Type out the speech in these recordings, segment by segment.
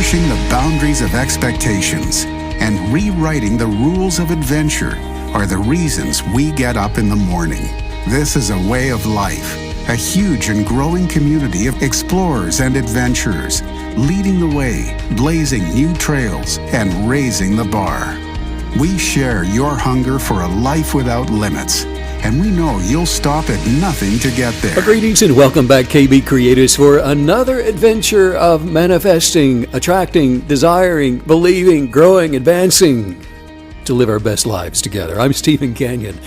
pushing the boundaries of expectations, and rewriting the rules of adventure are the reasons we get up in the morning. This is a way of life, a huge and growing community of explorers and adventurers, leading the way, blazing new trails, and raising the bar. We share your hunger for a life without limits, and we know you'll stop at nothing to get there. Greetings and welcome back, KB Creators, for another adventure of manifesting, attracting, desiring, believing, growing, advancing to live our best lives together. I'm Stephen Canyon,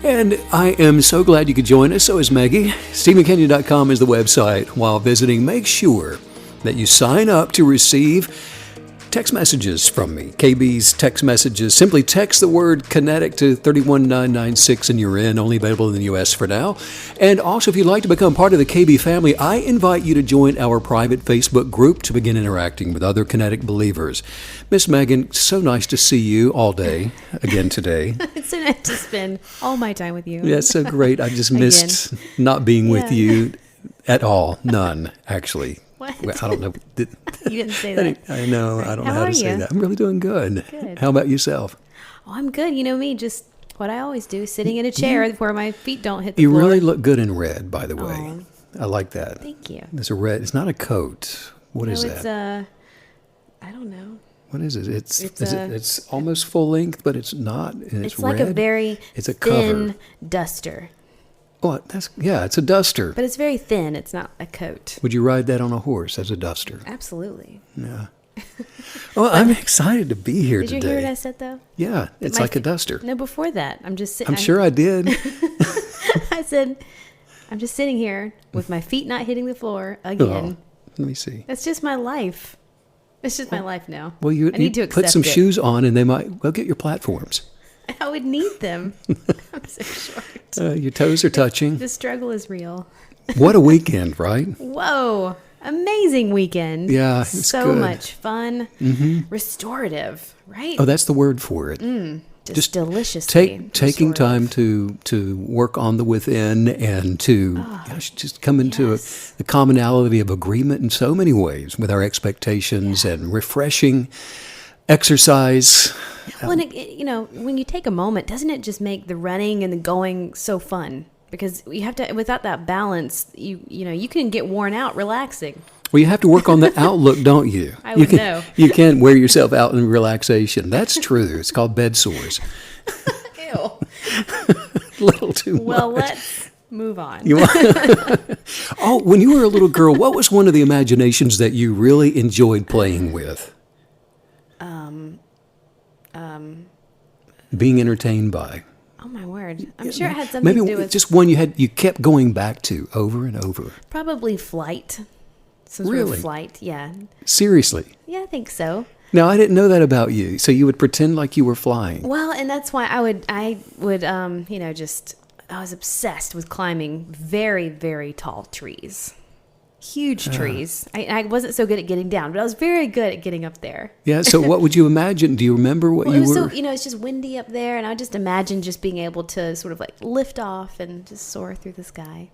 and I am so glad you could join us. So is Maggie. StephenCanyon.com is the website. While visiting, make sure that you sign up to receive text messages from me. KB's text messages. Simply text the word Kinetic to 31996 and you're in. Only available in the U.S. for now. And also, if you'd like to become part of the KB family, I invite you to join our private Facebook group to begin interacting with other Kinetic believers. Miss Megan, so nice to see you all day again today. It's so nice to spend all my time with you. Yeah, it's so great. I just missed not being with you at all. None, actually. What? Well, I don't know. You didn't say that. I know. I don't know How how are to say you? that. I'm really doing good. Good. How about yourself? Oh, I'm good. You know me, just what I always do, sitting in a chair where my feet don't hit the You floor. really look good in red, by the way. Oh. I like that. Thank you. There's a red. It's not a coat. What is It's that? I don't know. What is it? It's It's almost full length, but it's not. And it's like red. a very It's a thin cover. duster. Oh, it's a duster. But it's very thin. It's not a coat. Would you ride that on a horse as a duster? Absolutely. Yeah. Well, I'm excited to be here Did today. you hear what I said, though? Yeah, it's like a duster. No, before that. I'm just sitting. I'm sure I did. I said, I'm just sitting here with my feet not hitting the floor again. Oh, let me see. That's just my life. It's just my life now. Well, you I need to put accept some it. shoes on, and they might get your platforms. I would need them. I'm so short. Your toes are touching. The struggle is real. What a weekend, right? Whoa. Amazing weekend. Yeah, it was so good. much fun. Restorative, right? Oh, that's the word for it. just deliciously taking restorative. time to work on the within and to just come into yes. the commonality of agreement in so many ways with our expectations and refreshing exercise. Well, and when you take a moment, doesn't it just make the running and the going so fun? Because you have to, without that balance, you can get worn out relaxing. Well, you have to work on the outlook, don't you? I would know. You can't wear yourself out in relaxation. That's true. It's called bed sores. Ew. A little too Well, much. let's move on. Oh, when you were a little girl, what was one of the imaginations that you really enjoyed playing with? Being entertained by. Oh my word! I'm sure it had something to do with just one you kept going back to over and over. probably flight. Some sort Really? of flight, yeah. Seriously. Yeah, I think so. Now, I didn't know that about you. So you would pretend like you were flying. Well, and that's why I would I was obsessed with climbing very, very tall trees. Huge trees. I wasn't so good at getting down, but I was very good at getting up there. Yeah, so what would you imagine? Do you remember what Well, you it was were? so, it's just windy up there, and I just imagine just being able to sort of like lift off and just soar through the sky.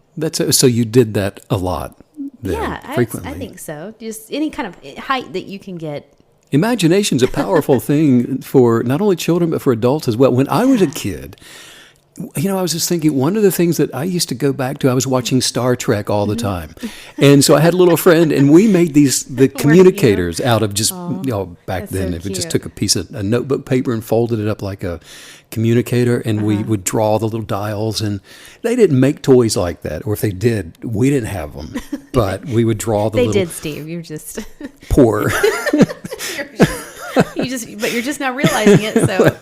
So you did that a lot then, Yeah, frequently. I think so. Just any kind of height that you can get. Imagination's a powerful thing for not only children, but for adults as well. When I was a kid, I was just thinking, one of the things that I used to go back to, I was watching Star Trek all the time. And so I had a little friend, and we made the communicators out of just, back that's then, so if we just cute. took a piece of a notebook paper and folded it up like a communicator, and we would draw the little dials. And they didn't make toys like that. Or if they did, we didn't have them. But we would draw the They little did, Steve. You're just poor. but you're just not realizing it, so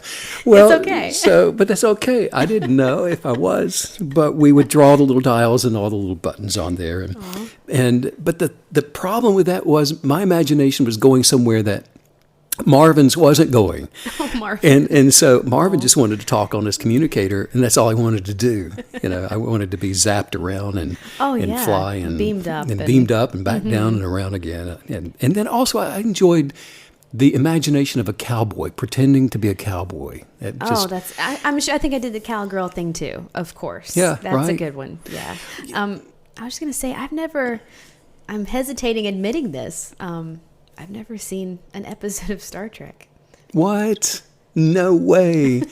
Well, it's okay. But that's okay. I didn't know if I was, but we would draw the little dials and all the little buttons on there. But the problem with that was my imagination was going somewhere that Marvin's wasn't going. Oh, Marvin. And so Marvin just wanted to talk on his communicator, and that's all I wanted to do. I wanted to be zapped around and fly and beamed up and back down and around again. And then also I enjoyed the imagination of a cowboy, pretending to be a cowboy. I'm sure. I think I did the cowgirl thing too. Of course. Yeah, that's right. a good one. Yeah. I was just gonna say I'm hesitating admitting this. I've never seen an episode of Star Trek. What? No way.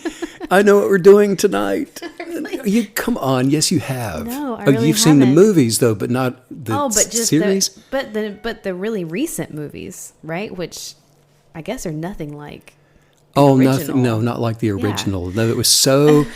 I know what we're doing tonight. Really? You come on. Yes, you have. No, I really You've seen the haven't. movies though, but not the But just series. the really recent movies, right? Which I guess are nothing like. Oh, original. nothing. No, not like the Yeah. original. No, it was so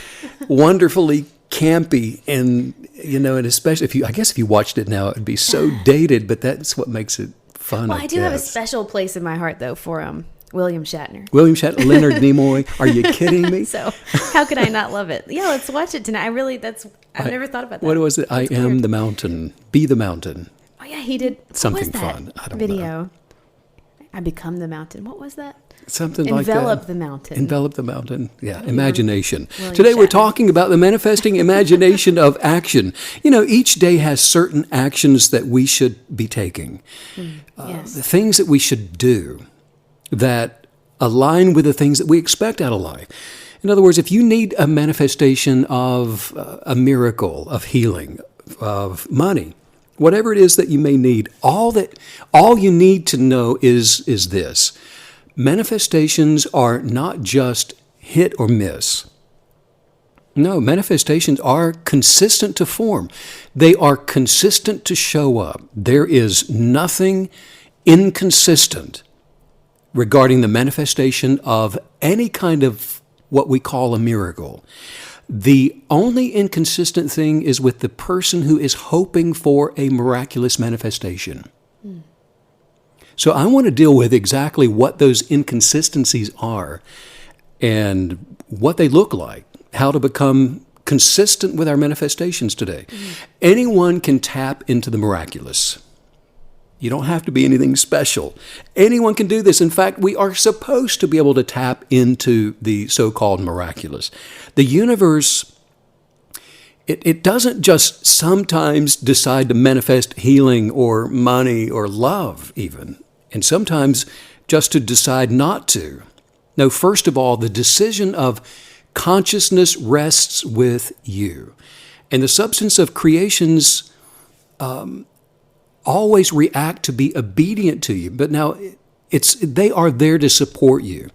wonderfully campy, and and especially if you watched it now, it'd be so dated. But that's what makes it fun. Well, I do have a guess. special place in my heart though for William Shatner. William Shatner, Leonard Nimoy. Are you kidding me? So how could I not love it? Yeah, let's watch it tonight. I've never thought about that. What was it? That's I am weird. the mountain. Be the mountain. Oh yeah, he did what Something was that fun. I don't video. know. I become the mountain. What was that? Something like that. Envelop the mountain. Envelop the mountain. Yeah, imagination. William Today we're Shatner. talking about the manifesting imagination of action. Each day has certain actions that we should be taking. Yes. The things that we should do that align with the things that we expect out of life. In other words, if you need a manifestation of a miracle, of healing, of money, whatever it is that you may need, all you need to know is this. Manifestations are not just hit or miss. No, manifestations are consistent to form. They are consistent to show up. There is nothing inconsistent regarding the manifestation of any kind of what we call a miracle. The only inconsistent thing is with the person who is hoping for a miraculous manifestation. So I want to deal with exactly what those inconsistencies are and what they look like, how to become consistent with our manifestations today. Anyone can tap into the miraculous. You don't have to be anything special. Anyone can do this. In fact, we are supposed to be able to tap into the so-called miraculous. The universe, it doesn't just sometimes decide to manifest healing or money or love even, and sometimes just to decide not to. No, first of all, the decision of consciousness rests with you. And the substance of creations always react to be obedient to you. But now they are there to support you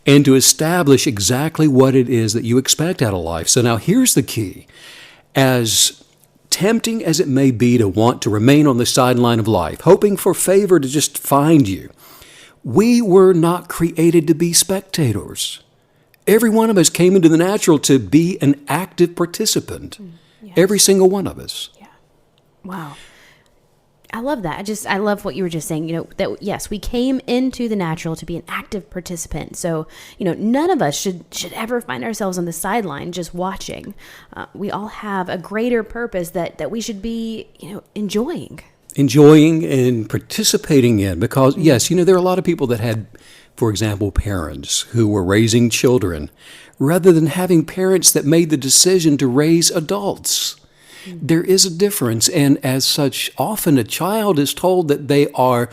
and to establish exactly what it is that you expect out of life. So now here's the key. As tempting as it may be to want to remain on the sideline of life, hoping for favor to just find you, we were not created to be spectators. Every one of us came into the natural to be an active participant. Yes. Every single one of us. Yeah. Wow. I love that. I love what you were just saying, that yes, we came into the natural to be an active participant. So, none of us should ever find ourselves on the sideline just watching. We all have a greater purpose that we should be, enjoying And participating in, because yes, there are a lot of people that had, for example, parents who were raising children rather than having parents that made the decision to raise adults. There is a difference, and as such, often a child is told that they are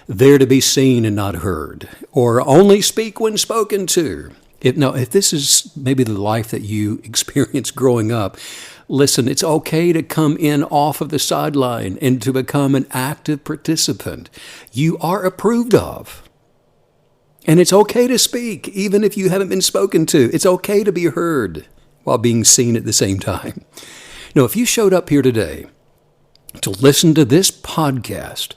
there to be seen and not heard, or only speak when spoken to. If this is maybe the life that you experienced growing up, listen, it's okay to come in off of the sideline and to become an active participant. You are approved of. And it's okay to speak, even if you haven't been spoken to. It's okay to be heard while being seen at the same time. Now, if you showed up here today to listen to this podcast,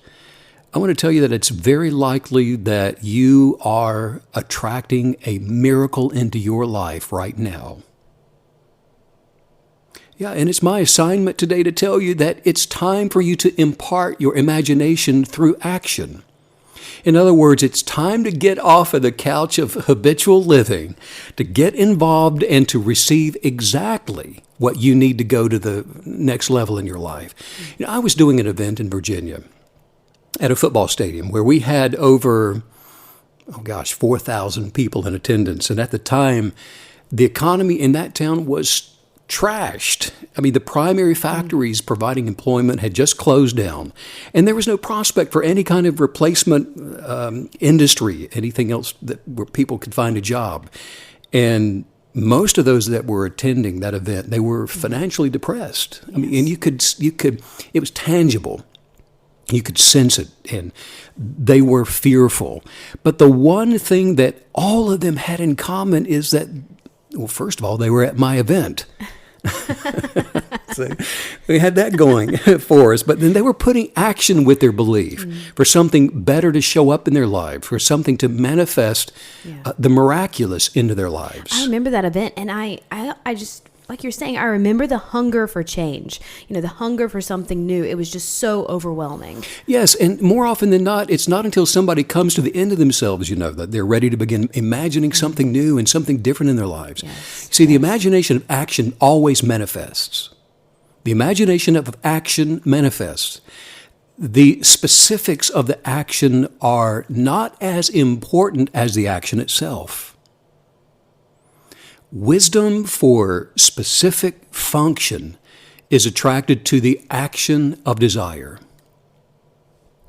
I want to tell you that it's very likely that you are attracting a miracle into your life right now. Yeah, and it's my assignment today to tell you that it's time for you to impart your imagination through action. In other words, it's time to get off of the couch of habitual living, to get involved and to receive exactly what you need to go to the next level in your life. I was doing an event in Virginia at a football stadium where we had over, 4,000 people in attendance. And at the time, the economy in that town was trashed. The primary factories providing employment had just closed down, and there was no prospect for any kind of replacement industry, anything else where people could find a job. And most of those that were attending that event, they were financially depressed. And you could, it was tangible. You could sense it, and they were fearful. But the one thing that all of them had in common is that, well, first of all, they were at my event. So we had that going for us. But then they were putting action with their belief for something better to show up in their lives, for something to manifest the miraculous into their lives. I remember that event, and I just, like you're saying, I remember the hunger for change, the hunger for something new. It was just so overwhelming. Yes, and more often than not, it's not until somebody comes to the end of themselves, that they're ready to begin imagining something new and something different in their lives. Yes. See, the imagination of action always manifests. The imagination of action manifests. The specifics of the action are not as important as the action itself. Wisdom for specific function is attracted to the action of desire.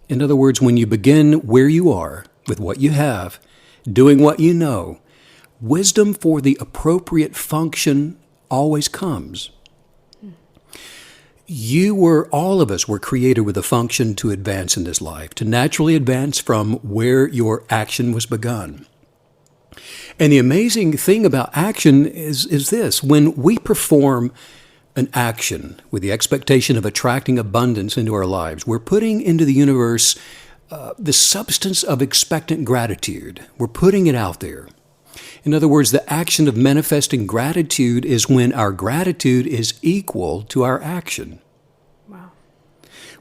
In other words, when you begin where you are, with what you have, doing what you know, wisdom for the appropriate function always comes. All of us were created with a function to advance in this life, to naturally advance from where your action was begun. And the amazing thing about action is this: when we perform an action with the expectation of attracting abundance into our lives, we're putting into the universe the substance of expectant gratitude. We're putting it out there. In other words, the action of manifesting gratitude is when our gratitude is equal to our action. Wow.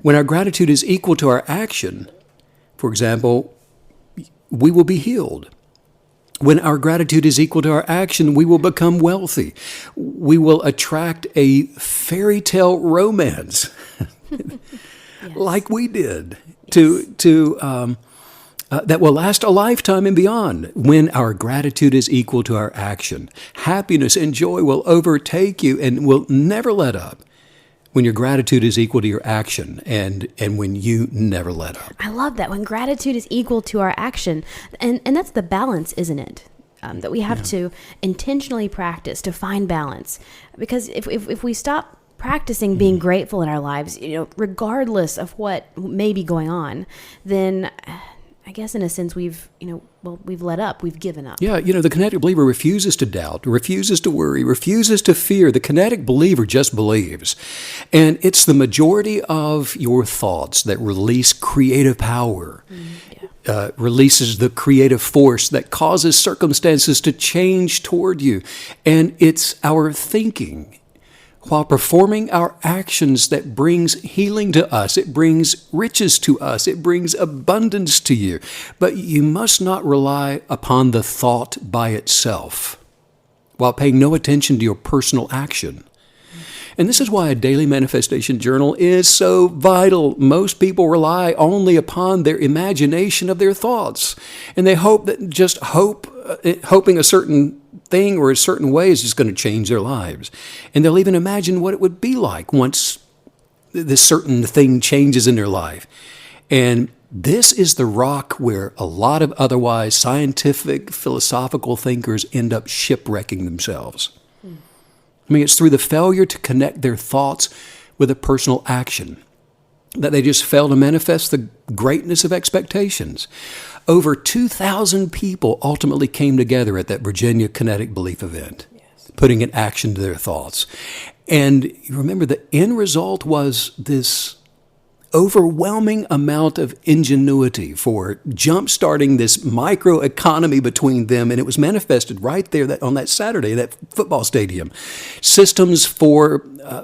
When our gratitude is equal to our action, for example, we will be healed. When our gratitude is equal to our action, we will become wealthy. We will attract a fairy tale romance like we did that will last a lifetime and beyond. When our gratitude is equal to our action, happiness and joy will overtake you and will never let up. When your gratitude is equal to your action and when you never let up. I love that. When gratitude is equal to our action. And that's the balance, isn't it? That we have to intentionally practice to find balance. Because if we stop practicing being grateful in our lives, regardless of what may be going on, then I guess in a sense we've let up, we've given up. Yeah, the kinetic believer refuses to doubt, refuses to worry, refuses to fear. The kinetic believer just believes. And it's the majority of your thoughts that release creative power, releases the creative force that causes circumstances to change toward you. And it's our thinking while performing our actions that brings healing to us. It brings riches to us. It brings abundance to you. But you must not rely upon the thought by itself while paying no attention to your personal action. And this is why a daily manifestation journal is so vital. Most people rely only upon their imagination of their thoughts. And they hope that hoping a certain thing or a certain way is just going to change their lives. And they'll even imagine what it would be like once this certain thing changes in their life. And this is the rock where a lot of otherwise scientific, philosophical thinkers end up shipwrecking themselves. I mean, it's through the failure to connect their thoughts with a personal action that they just fail to manifest the greatness of expectations. Over 2,000 people ultimately came together at that Virginia Kinetic Belief event, putting in action to their thoughts. And you remember the end result was this overwhelming amount of ingenuity for jump-starting this microeconomy between them, and it was manifested right there on that Saturday, that football stadium. Systems for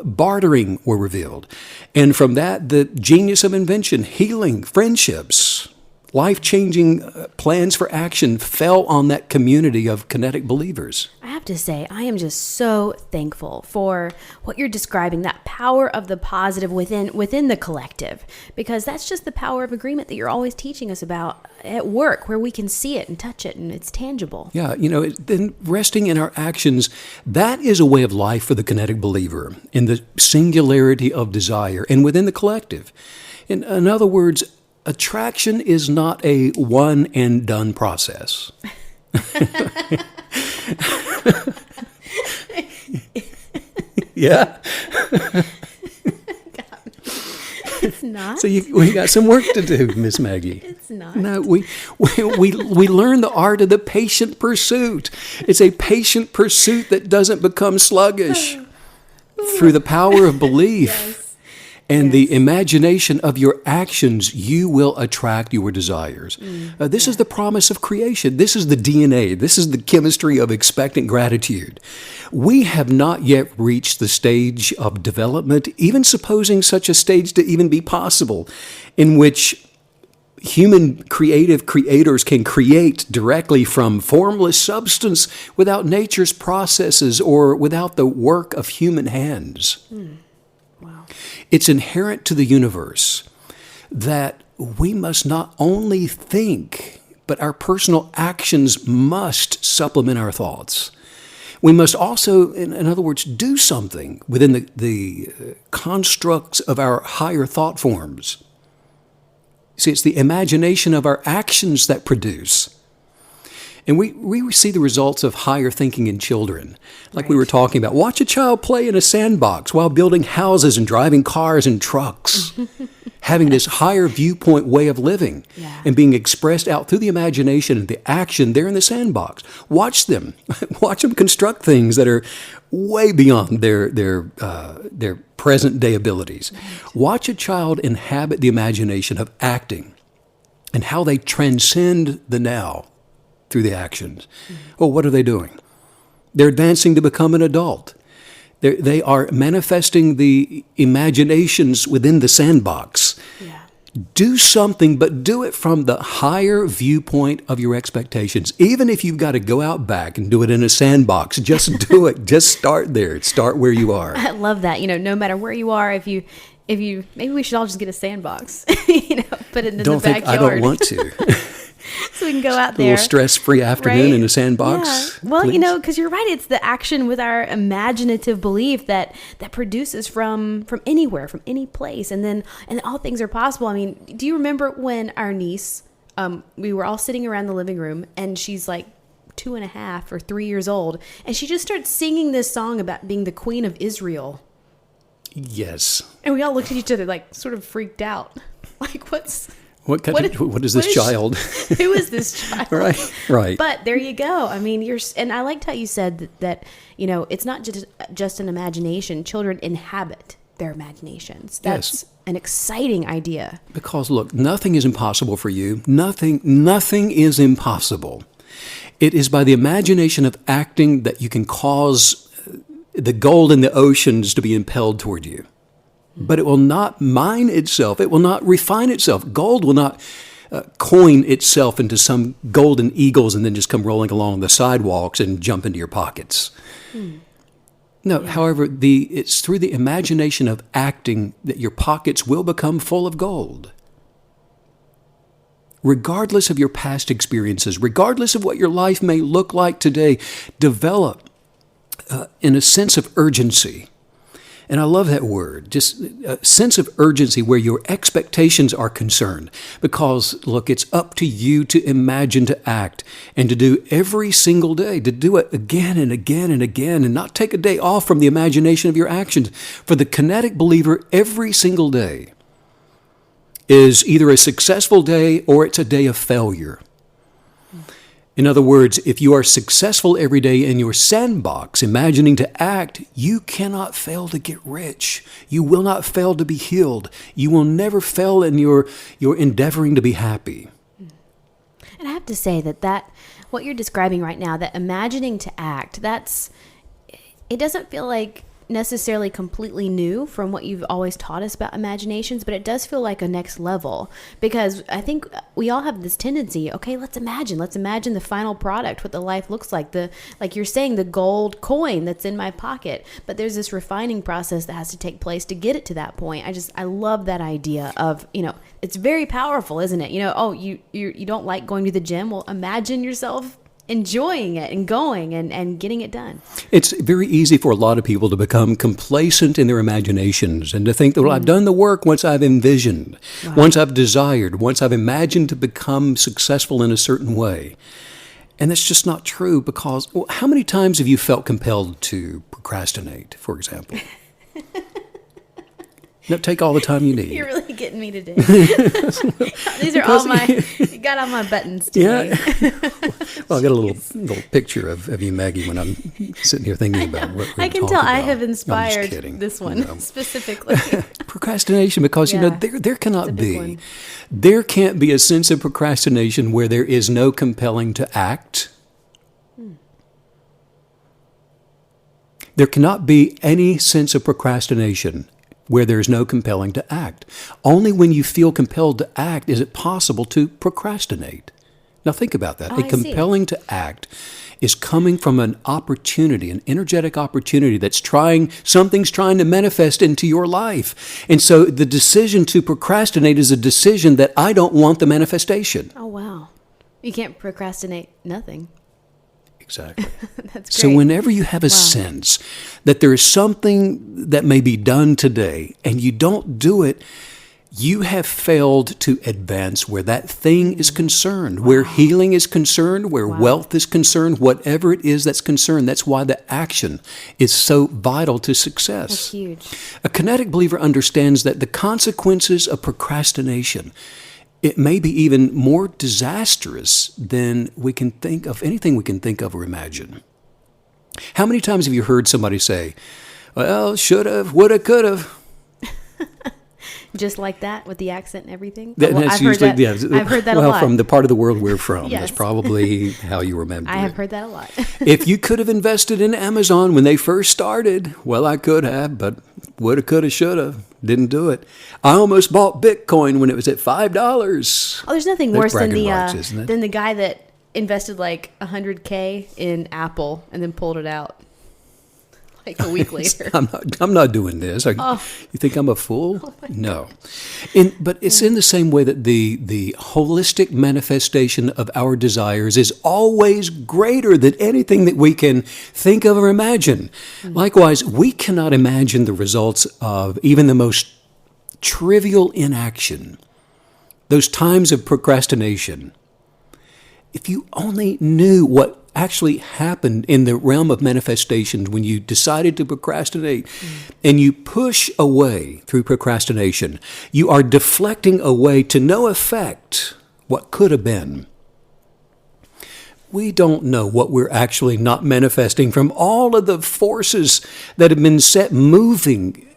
bartering were revealed. And from that, the genius of invention, healing, friendships, life-changing plans for action fell on that community of kinetic believers. I have to say, I am just so thankful for what you're describing, that power of the positive within the collective, because that's just the power of agreement that you're always teaching us about at work, where we can see it and touch it and it's tangible. Yeah, then resting in our actions, that is a way of life for the kinetic believer in the singularity of desire and within the collective. In other words, attraction is not a one and done process. Yeah. It's not. So we got some work to do, Miss Maggie. It's not. No, we learn the art of the patient pursuit. It's a patient pursuit that doesn't become sluggish through the power of belief. Yes. And the imagination of your actions, you will attract your desires. This is the promise of creation. This is the DNA. This is the chemistry of expectant gratitude. We have not yet reached the stage of development, even supposing such a stage to even be possible, in which human creative creators can create directly from formless substance without nature's processes or without the work of human hands. Wow. It's inherent to the universe that we must not only think, but our personal actions must supplement our thoughts. We must also, in other words, do something within the constructs of our higher thought forms. See, it's the imagination of our actions that produce. And we see the results of higher thinking in children. Like we were talking about. Watch a child play in a sandbox while building houses and driving cars and trucks. Having this higher viewpoint way of living and being expressed out through the imagination and the action there in the sandbox. Watch them. Watch them construct things that are way beyond their present day abilities. Right. Watch a child inhabit the imagination of acting and how they transcend the now through the actions. Well, what are they doing? They're advancing to become an adult. They are manifesting the imaginations within the sandbox. Yeah. Do something, but do it from the higher viewpoint of your expectations. Even if you've got to go out back and do it in a sandbox, just do it. Just start there. Start where you are. I love that. No matter where you are, if you maybe we should all just get a sandbox, put it in the backyard. I don't want to. So we can go out there. A little stress-free afternoon in a sandbox. Yeah. Well, please. because you're right. It's the action with our imaginative belief that produces from anywhere, from any place. And all things are possible. I mean, do you remember when our niece, we were all sitting around the living room and she's like 2.5 or 3 years old. And she just starts singing this song about being the Queen of Israel. Yes. And we all looked at each other like sort of freaked out. Like, what is this child? Who is this child? Right. But there you go. I mean, and I liked how you said that it's not just an imagination. Children inhabit their imaginations. That's an exciting idea. Because look, nothing is impossible for you. Nothing is impossible. It is by the imagination of acting that you can cause the gold in the oceans to be impelled toward you. But it will not mine itself. It will not refine itself. Gold will not coin itself into some golden eagles and then just come rolling along the sidewalks and jump into your pockets. No, however, it's through the imagination of acting that your pockets will become full of gold. Regardless of your past experiences, regardless of what your life may look like today, develop in a sense of urgency. And I love that word, just a sense of urgency where your expectations are concerned. Because, look, it's up to you to imagine, to act, and to do every single day, to do it again and again and again, and not take a day off from the imagination of your actions. For the kinetic believer, every single day is either a successful day or it's a day of failure. In other words, if you are successful every day in your sandbox, imagining to act, you cannot fail to get rich. You will not fail to be healed. You will never fail in your endeavoring to be happy. And I have to say that what you're describing right now, that imagining to act, it doesn't feel like necessarily completely new from what you've always taught us about imaginations, but it does feel like a next level, because I think we all have this tendency, okay, let's imagine the final product, what the life looks like, like you're saying, the gold coin that's in my pocket, but there's this refining process that has to take place to get it to that point. I love that idea of, it's very powerful, isn't it? You don't like going to the gym. Well, imagine yourself enjoying it and going and getting it done. It's very easy for a lot of people to become complacent in their imaginations and to think that, well, I've done the work once I've envisioned, once I've desired, once I've imagined to become successful in a certain way. And that's just not true, because how many times have you felt compelled to procrastinate, for example? No, take all the time you need. You're really getting me today. These are all you got all my buttons today. Yeah. Well, I got a little picture of you, Maggie, when I'm sitting here thinking about what we're I can talking tell about. I have I'm just inspired kidding, this one specifically. Procrastination, because, Yeah. there cannot It's a big one. there can't be a sense of procrastination where there is no compelling to act. There cannot be any sense of procrastination where there is no compelling to act. Only when you feel compelled to act is it possible to procrastinate. Now think about that. Oh, A I see. compelling to act is coming from an opportunity, an energetic opportunity something's trying to manifest into your life. And so the decision to procrastinate is a decision that I don't want the manifestation. Oh, wow. You can't procrastinate nothing. Exactly. That's great. So whenever you have a Wow. sense that there is something that may be done today and you don't do it, you have failed to advance where that thing is concerned, where healing is concerned, where wealth is concerned, whatever it is that's concerned. That's why the action is so vital to success. That's huge. A kinetic believer understands that the consequences of procrastination, it may be even more disastrous than we can think of, anything we can think of or imagine. How many times have you heard somebody say, well, should have, would have, could have? Just like that with the accent and everything? That's I've usually, heard that, I've heard that a well, lot. from the part of the world we're from. Yes. That's probably how you remember I it. have heard that a lot. If you could have invested in Amazon when they first started, well, I could have, but woulda, coulda, shoulda, didn't do it. I almost bought Bitcoin when it was at $5. Oh, there's nothing That's worse than bragging rights, isn't it? than the guy that invested like $100K in Apple and then pulled it out like a week later. I'm not doing this. You think I'm a fool? No. But it's in the same way that the holistic manifestation of our desires is always greater than anything that we can think of or imagine. Likewise, we cannot imagine the results of even the most trivial inaction, those times of procrastination. If you only knew what actually happened in the realm of manifestations when you decided to procrastinate and you push away through procrastination, you are deflecting away to no effect what could have been. We don't know what we're actually not manifesting from all of the forces that have been set moving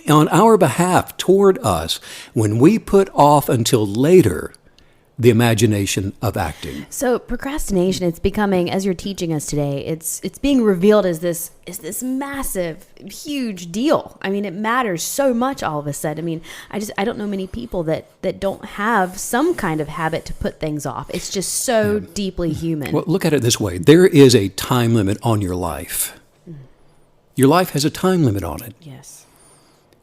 on our behalf toward us when we put off until later the imagination of acting. So procrastination, it's becoming, as you're teaching us today, it's being revealed as this massive, huge deal. I mean, it matters so much all of a sudden. I mean, I don't know many people that don't have some kind of habit to put things off. It's just so deeply human. Well, look at it this way. There is a time limit on your life. Your life has a time limit on it. Yes.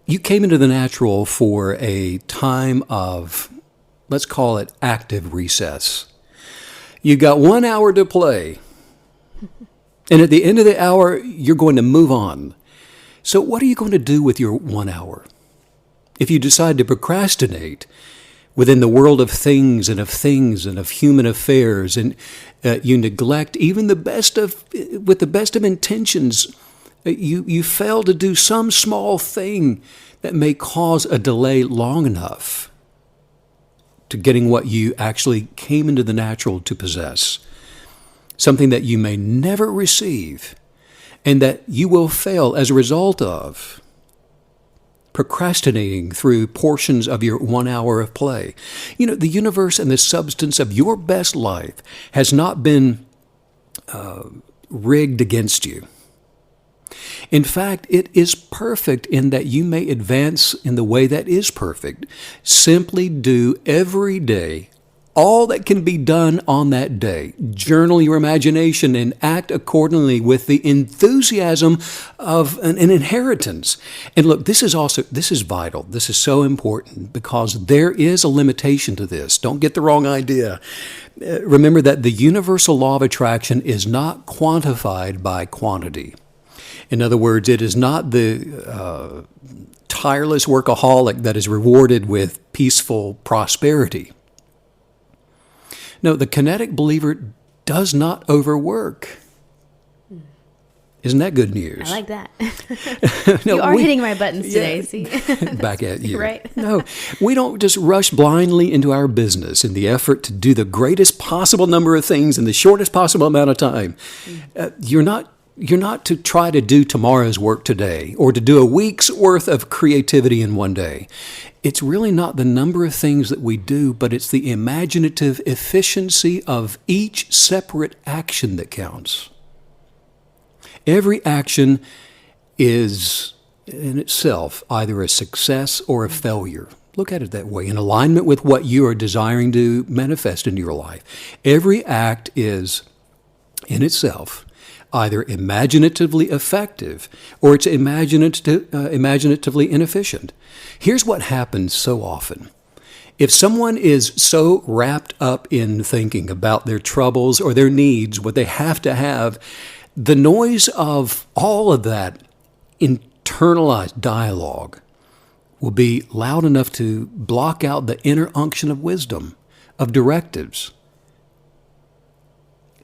You came into the natural for a time of, let's call it active recess. You got 1 hour to play. And at the end of the hour, you're going to move on. So what are you going to do with your 1 hour? If you decide to procrastinate within the world of things and of human affairs, and you neglect even with the best of intentions, you fail to do some small thing that may cause a delay long enough to getting what you actually came into the natural to possess, something that you may never receive, and that you will fail as a result of procrastinating through portions of your 1 hour of play. You know, the universe and the substance of your best life has not been rigged against you. In fact, it is perfect in that you may advance in the way that is perfect. Simply do every day all that can be done on that day. Journal your imagination and act accordingly with the enthusiasm of an inheritance. And look, this is vital. This is so important because there is a limitation to this. Don't get the wrong idea. Remember that the universal law of attraction is not quantified by quantity. In other words, it is not the tireless workaholic that is rewarded with peaceful prosperity. No, the kinetic believer does not overwork. Isn't that good news? I like that. No, you are hitting my buttons today, see? Back at you. Right. No, we don't just rush blindly into our business in the effort to do the greatest possible number of things in the shortest possible amount of time. You're not to try to do tomorrow's work today or to do a week's worth of creativity in one day. It's really not the number of things that we do, but it's the imaginative efficiency of each separate action that counts. Every action is in itself either a success or a failure. Look at it that way, in alignment with what you are desiring to manifest in your life. Every act is in itself either imaginatively effective or it's imaginatively inefficient. Here's what happens so often. If someone is so wrapped up in thinking about their troubles or their needs, what they have to have, the noise of all of that internalized dialogue will be loud enough to block out the inner unction of wisdom, of directives.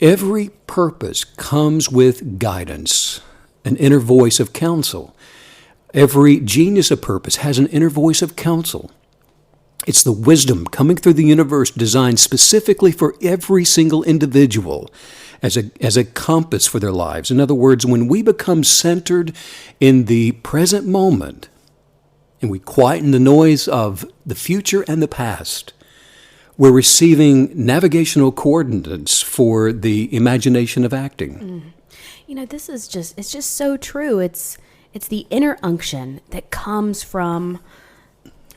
Every purpose comes with guidance, an inner voice of counsel. Every genius of purpose has an inner voice of counsel. It's the wisdom coming through the universe designed specifically for every single individual as a compass for their lives. In other words, when we become centered in the present moment and we quieten the noise of the future and the past, we're receiving navigational coordinates for the imagination of acting. This is it's just so true. It's the inner unction that comes from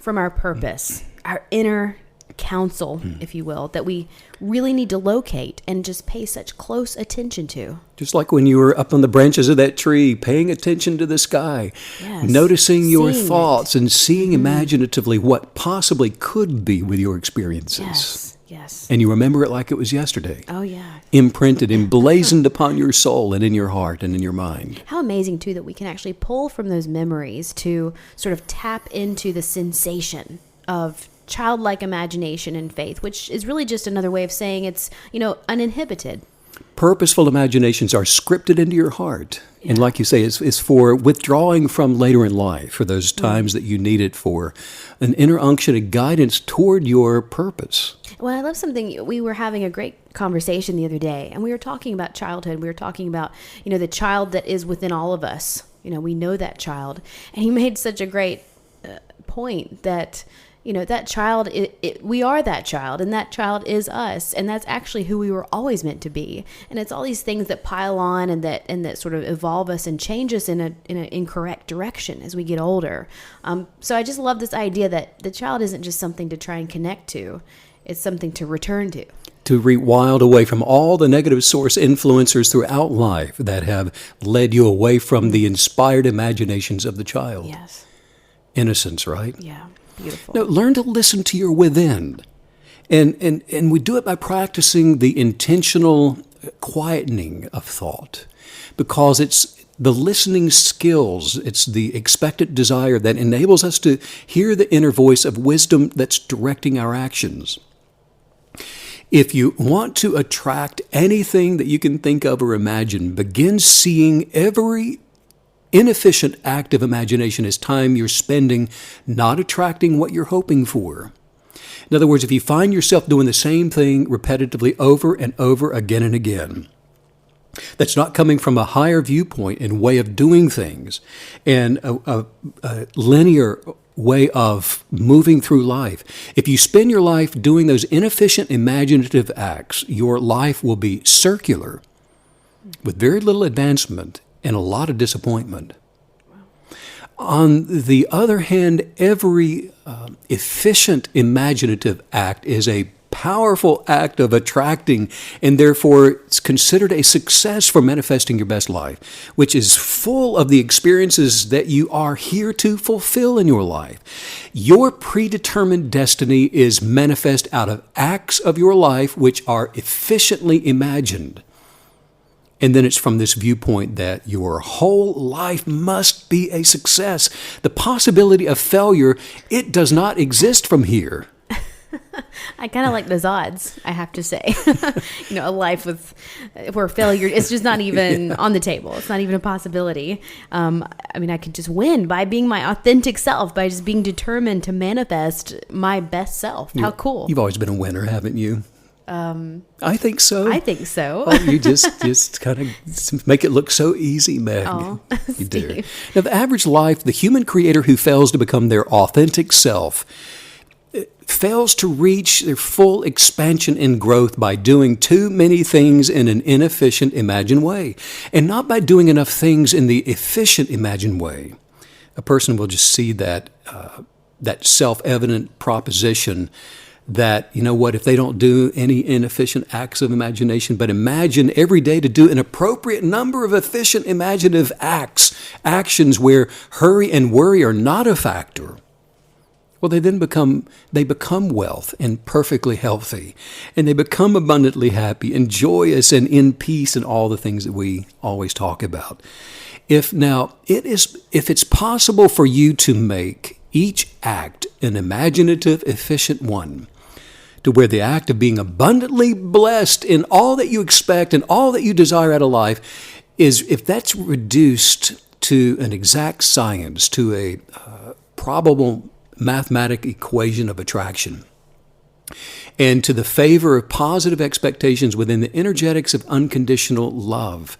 our purpose, our inner counsel, if you will, that we really need to locate and just pay such close attention to. Just like when you were up on the branches of that tree, paying attention to the sky, noticing your thoughts and seeing imaginatively what possibly could be with your experiences. Yes. And you remember it like it was yesterday. Oh, yeah. Imprinted, emblazoned upon your soul and in your heart and in your mind. How amazing, too, that we can actually pull from those memories to sort of tap into the sensation of childlike imagination and faith, which is really just another way of saying it's, uninhibited. Purposeful imaginations are scripted into your heart. Yeah. And like you say, it's for withdrawing from later in life, for those times that you need it for an inner unction, a guidance toward your purpose. Well, I love something. We were having a great conversation the other day, and we were talking about childhood. We were talking about, the child that is within all of us. We know that child. And he made such a great point that that child, we are that child, and that child is us, and that's actually who we were always meant to be. And it's all these things that pile on and that sort of evolve us and change us in an incorrect direction as we get older. So I just love this idea that the child isn't just something to try and connect to; it's something to return to. To rewild away from all the negative source influencers throughout life that have led you away from the inspired imaginations of the child. Yes. Innocence, right? Yeah. Beautiful. No, learn to listen to your within. And we do it by practicing the intentional quietening of thought, because it's the listening skills, it's the expectant desire that enables us to hear the inner voice of wisdom that's directing our actions. If you want to attract anything that you can think of or imagine, begin seeing every inefficient act of imagination is time you're spending not attracting what you're hoping for. In other words, if you find yourself doing the same thing repetitively over and over again and again, that's not coming from a higher viewpoint and way of doing things and a linear way of moving through life. If you spend your life doing those inefficient imaginative acts, your life will be circular with very little advancement and a lot of disappointment. On the other hand, every efficient imaginative act is a powerful act of attracting, and therefore it's considered a success for manifesting your best life, which is full of the experiences that you are here to fulfill in your life. Your predetermined destiny is manifest out of acts of your life which are efficiently imagined. And then it's from this viewpoint that your whole life must be a success. The possibility of failure, it does not exist from here. I kind of like those odds, I have to say. A life where failure is just not even on the table. It's not even a possibility. I could just win by being my authentic self, by just being determined to manifest my best self. How cool. You've always been a winner, haven't you? I think so. I think so. Oh, you just kind of make it look so easy, Meg. Oh, you do. Now, the average life, the human creator who fails to become their authentic self fails to reach their full expansion and growth by doing too many things in an inefficient, imagined way, and not by doing enough things in the efficient, imagined way. A person will just see that self-evident proposition that, if they don't do any inefficient acts of imagination, but imagine every day to do an appropriate number of efficient imaginative actions where hurry and worry are not a factor, well, they become wealth and perfectly healthy, and they become abundantly happy and joyous and in peace and all the things that we always talk about. If it's possible for you to make each act an imaginative, efficient one, to where the act of being abundantly blessed in all that you expect and all that you desire out of life is, if that's reduced to an exact science, to a probable mathematic equation of attraction, and to the favor of positive expectations within the energetics of unconditional love,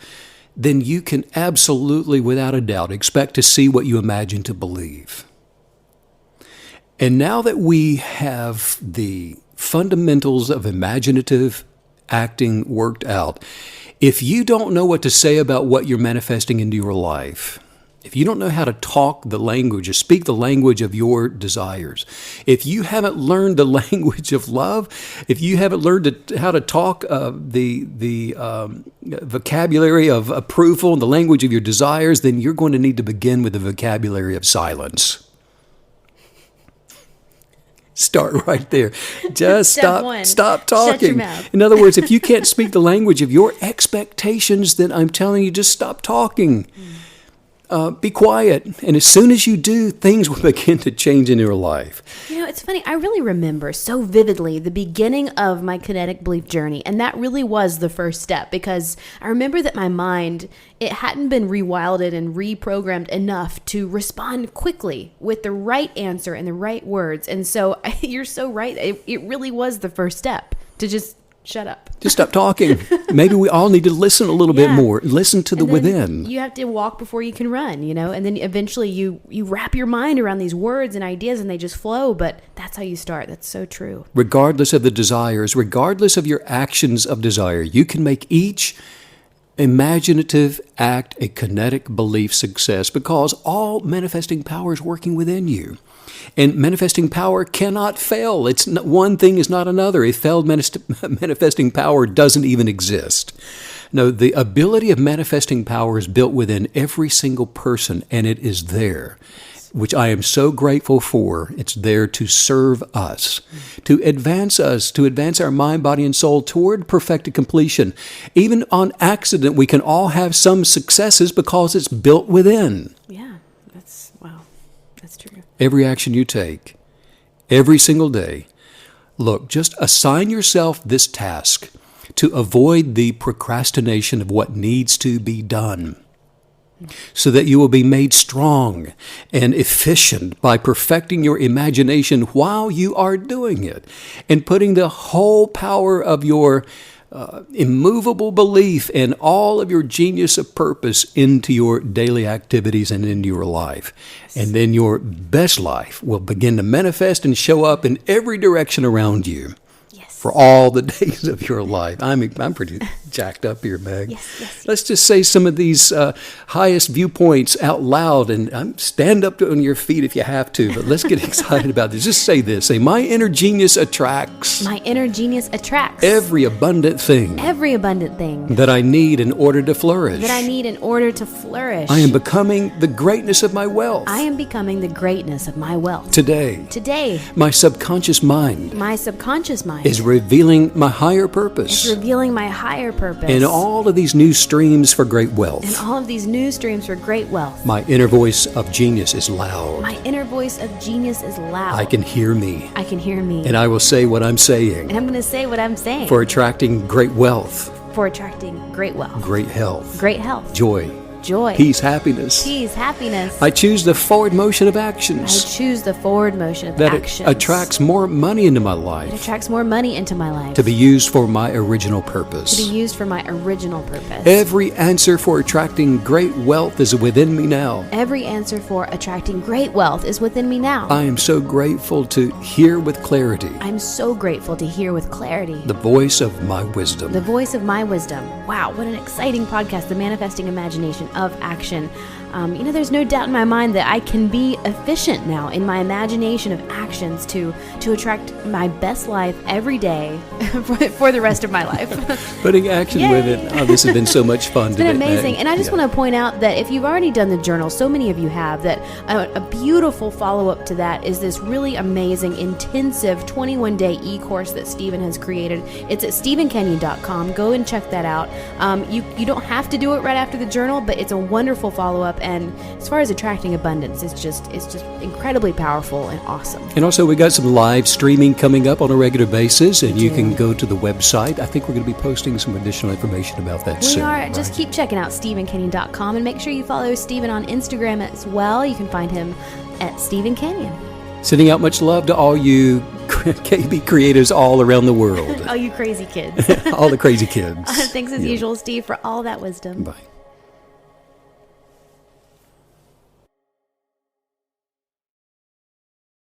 then you can absolutely, without a doubt, expect to see what you imagine to believe. And now that we have the fundamentals of imaginative acting worked out, if you don't know what to say about what you're manifesting into your life, if you don't know how to talk the language or speak the language of your desires, if you haven't learned the language of love, if you haven't learned how to talk the vocabulary of approval and the language of your desires, then you're going to need to begin with the vocabulary of silence. Start right there. Just stop talking. Shut your mouth. In other words, if you can't speak the language of your expectations, then I'm telling you, just stop talking. Be quiet. And as soon as you do, things will begin to change in your life. It's funny. I really remember so vividly the beginning of my kinetic belief journey. And that really was the first step, because I remember that my mind, it hadn't been rewilded and reprogrammed enough to respond quickly with the right answer and the right words. And so you're so right. It really was the first step to just shut up. Just stop talking. Maybe we all need to listen a little bit more. Listen to the within. You have to walk before you can run, and then eventually you wrap your mind around these words and ideas and they just flow. But that's how you start. That's so true. Regardless of the desires, regardless of your actions of desire, you can make each imaginative act a kinetic belief success, because all manifesting power is working within you. And manifesting power cannot fail. One thing is not another. A failed manifesting power doesn't even exist. No, the ability of manifesting power is built within every single person, and it is there, which I am so grateful for. It's there to serve us, to advance our mind, body, and soul toward perfected completion. Even on accident, we can all have some successes because it's built within. Yeah, wow. That's true. Every action you take, every single day, look, just assign yourself this task to avoid the procrastination of what needs to be done, so that you will be made strong and efficient by perfecting your imagination while you are doing it, and putting the whole power of your immovable belief and all of your genius of purpose into your daily activities and into your life. And then your best life will begin to manifest and show up in every direction around you. For all the days of your life. I'm pretty jacked up here, Meg. Yes. Let's just say some of these highest viewpoints out loud, and stand up on your feet if you have to, but let's get excited about this. Just say this. Say, my inner genius attracts. My inner genius attracts. Every abundant thing. Every abundant thing. That I need in order to flourish. That I need in order to flourish. I am becoming the greatness of my wealth. I am becoming the greatness of my wealth. Today. Today. My subconscious mind. My subconscious mind. Is revealing my higher purpose. It's revealing my higher purpose. And all of these new streams for great wealth. And all of these new streams for great wealth. My inner voice of genius is loud. My inner voice of genius is loud. I can hear me. I can hear me. And I will say what I'm saying. And I'm going to say what I'm saying. For attracting great wealth. For attracting great wealth. Great health. Great health. Joy. Joy. Peace, happiness. Peace, happiness. I choose the forward motion of I actions. choose the forward motion of That actions. it attracts more money into my It life. attracts more money into my life. To be used for my original To purpose. be used for my original purpose. Every answer for attracting great wealth is within me now. Every answer for attracting great wealth is within me now. I am so grateful to hear with clarity I'm so grateful to hear with clarity the voice of my wisdom. the voice of my wisdom. Wow, what an exciting podcast, The Manifesting Imagination of Action. There's no doubt in my mind that I can be efficient now in my imagination of actions to attract my best life every day for the rest of my life. Putting action Yay. with it. Oh, this has been so much fun It's been today. amazing. And I just want to point out that if you've already done the journal, so many of you have, that a beautiful follow-up to that is this really amazing, intensive 21-day e-course that Stephen has created. It's at stephenkenyon.com. Go and check that out. You don't have to do it right after the journal, but it's a wonderful follow-up. And as far as attracting abundance, it's just incredibly powerful and awesome. And also, we got some live streaming coming up on a regular basis, and you can go to the website. I think we're going to be posting some additional information about that We soon. are. right? Just keep checking out stephenkenyon.com and make sure you follow Stephen on Instagram as well. You can find him at Stephen Kenyon. Sending out much love to all you KB creators all around the world. Oh, you crazy kids. All the crazy kids. Thanks as usual, Steve, for all that wisdom. Bye.